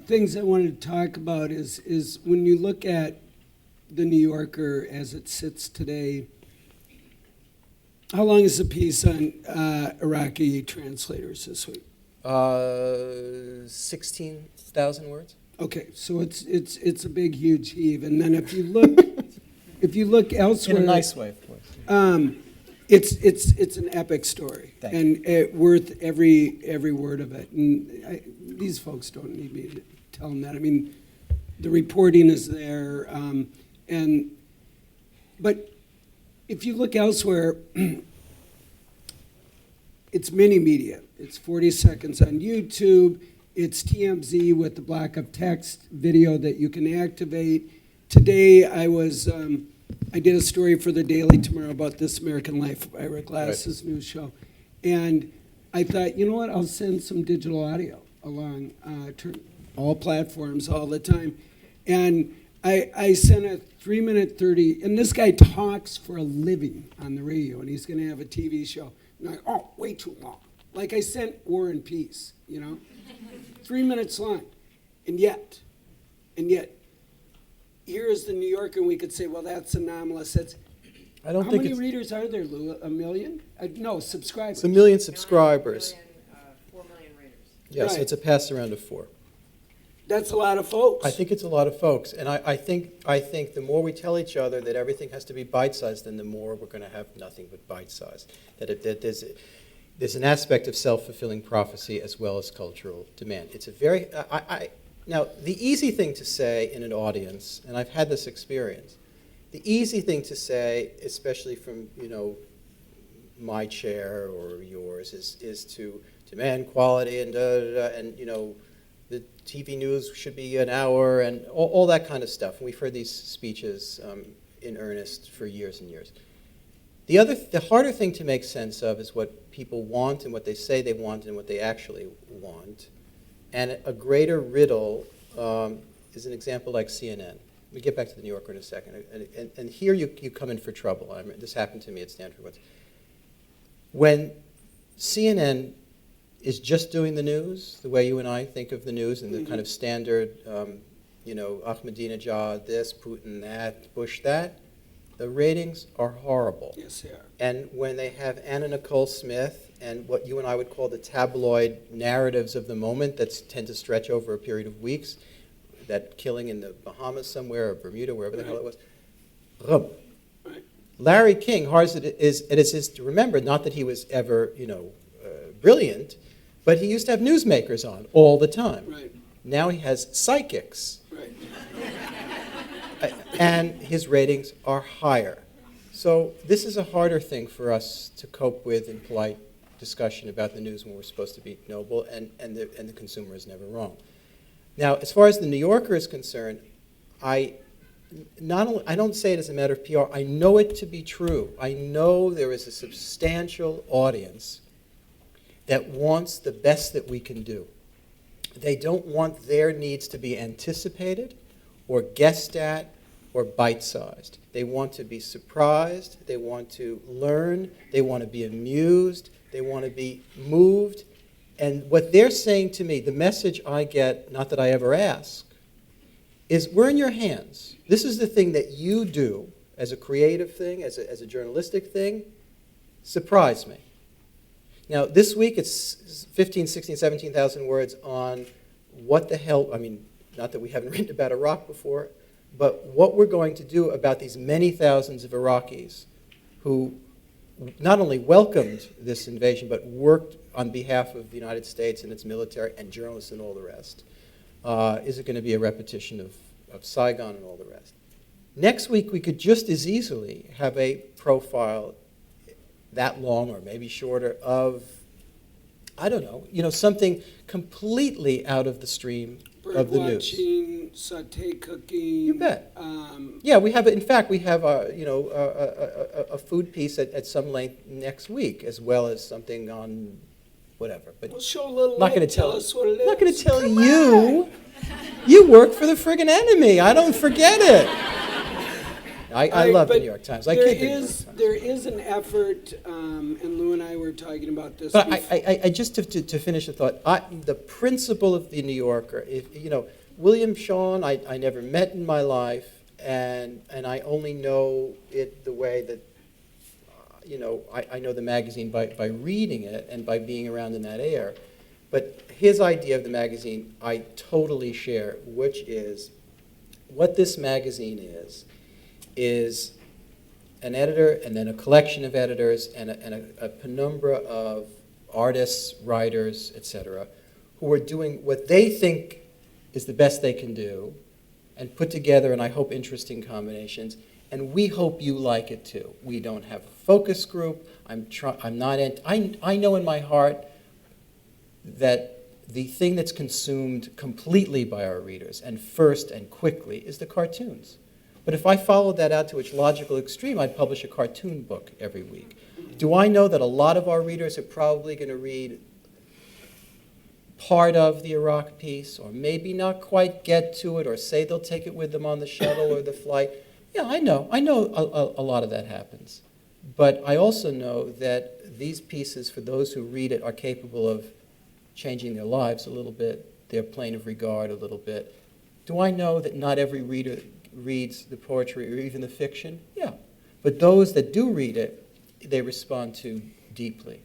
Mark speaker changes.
Speaker 1: things I wanted to talk about is when you look at the New Yorker as it sits today, how long is the piece on Iraqi translators this week?
Speaker 2: 16,000 words.
Speaker 1: Okay, so it's a big, huge heave. And then if you look elsewhere,
Speaker 2: In a nice way, of course.
Speaker 1: It's an epic story,
Speaker 2: Thank
Speaker 1: and worth every word of it. And these folks don't need me to tell them that. I mean, the reporting is there, but if you look elsewhere, it's mini media. It's 40 seconds on YouTube. It's TMZ with the block of text video that you can activate. Today I did a story for the Daily tomorrow about This American Life, Ira Glass's news show. And I thought, you know what, I'll send some digital audio along to all platforms all the time. And I sent a 3-minute 30, and this guy talks for a living on the radio, and he's going to have a TV show. And I'm like, oh, way too long. Like I sent War and Peace, 3 minutes long. And yet, here is the New Yorker, and we could say, well, that's anomalous.
Speaker 2: I don't
Speaker 1: How
Speaker 2: think
Speaker 1: many
Speaker 2: it's
Speaker 1: readers are there, Lou? A million? No, subscribers.
Speaker 2: It's 1 million subscribers.
Speaker 3: 4 million readers.
Speaker 2: Yeah, so
Speaker 1: Right.
Speaker 2: it's a pass around of 4.
Speaker 1: That's a lot of folks.
Speaker 2: I think it's a lot of folks, and I think the more we tell each other that everything has to be bite-sized, then the more we're going to have nothing but bite-sized. That there's an aspect of self-fulfilling prophecy as well as cultural demand. It's a very now the easy thing to say in an audience, and I've had this experience. The easy thing to say, especially from my chair or yours, is to demand quality and and the TV news should be an hour and all that kind of stuff. And we've heard these speeches in earnest for years and years. The harder thing to make sense of is what people want and what they say they want and what they actually want. And a greater riddle is an example like CNN. We get back to the New Yorker in a second. And here you come in for trouble. This happened to me at Stanford once. When CNN is just doing the news, the way you and I think of the news, and the kind of standard, Ahmadinejad this, Putin that, Bush that, the ratings are horrible.
Speaker 1: Yes, they are.
Speaker 2: And when they have Anna Nicole Smith and what you and I would call the tabloid narratives of the moment that tend to stretch over a period of weeks, that killing in the Bahamas somewhere or Bermuda, wherever the hell it was,
Speaker 1: Right.
Speaker 2: Larry King, hard as it is to remember, not that he was ever, brilliant, but he used to have newsmakers on all the time.
Speaker 1: Right.
Speaker 2: Now he has psychics.
Speaker 1: Right.
Speaker 2: And his ratings are higher. So this is a harder thing for us to cope with in polite discussion about the news when we're supposed to be noble, and the consumer is never wrong. Now, as far as the New Yorker is concerned, I don't say it as a matter of PR. I know it to be true. I know there is a substantial audience that wants the best that we can do. They don't want their needs to be anticipated or guessed at or bite-sized. They want to be surprised. They want to learn. They want to be amused. They want to be moved. And what they're saying to me, the message I get, not that I ever ask, is we're in your hands. This is the thing that you do as a creative thing, as a journalistic thing. Surprise me. Now, this week it's 15, 16, 17,000 words on what the hell, not that we haven't written about Iraq before, but what we're going to do about these many thousands of Iraqis who not only welcomed this invasion, but worked on behalf of the United States and its military and journalists and all the rest. Is it going to be a repetition of Saigon and all the rest? Next week, we could just as easily have a profile that long or maybe shorter of, I don't know, something completely out of the stream of the news.
Speaker 1: Watching, saute cooking.
Speaker 2: You bet. Yeah, we have. In fact, we have a food piece at some length next week, as well as something on whatever. But
Speaker 1: We'll show a little.
Speaker 2: not going to
Speaker 1: tell
Speaker 2: tell
Speaker 1: us what it is.
Speaker 2: I'm not going to tell you. You work for the friggin' enemy. I don't forget it. I love the
Speaker 1: but
Speaker 2: New York Times. I
Speaker 1: there
Speaker 2: keep the New York
Speaker 1: is
Speaker 2: Times.
Speaker 1: there is an effort, and Lou and I were talking about this.
Speaker 2: But I just to finish the thought, the principle of the New Yorker, William Shawn, I never met in my life, and I only know it the way that, I know the magazine by reading it and by being around in that air. But his idea of the magazine, I totally share, which is what this magazine is an editor and then a collection of editors and a penumbra of artists, writers, etc., who are doing what they think is the best they can do and put together, and I hope, interesting combinations. And we hope you like it too. We don't have a focus group. I know in my heart that the thing that's consumed completely by our readers and first and quickly is the cartoons. But if I followed that out to its logical extreme, I'd publish a cartoon book every week. Do I know that a lot of our readers are probably going to read part of the Iraq piece, or maybe not quite get to it, or say they'll take it with them on the shuttle or the flight? Yeah, I know a lot of that happens. But I also know that these pieces, for those who read it, are capable of changing their lives a little bit, their plane of regard a little bit. Do I know that not every reader reads the poetry or even the fiction? Yeah. But those that do read it, they respond to deeply.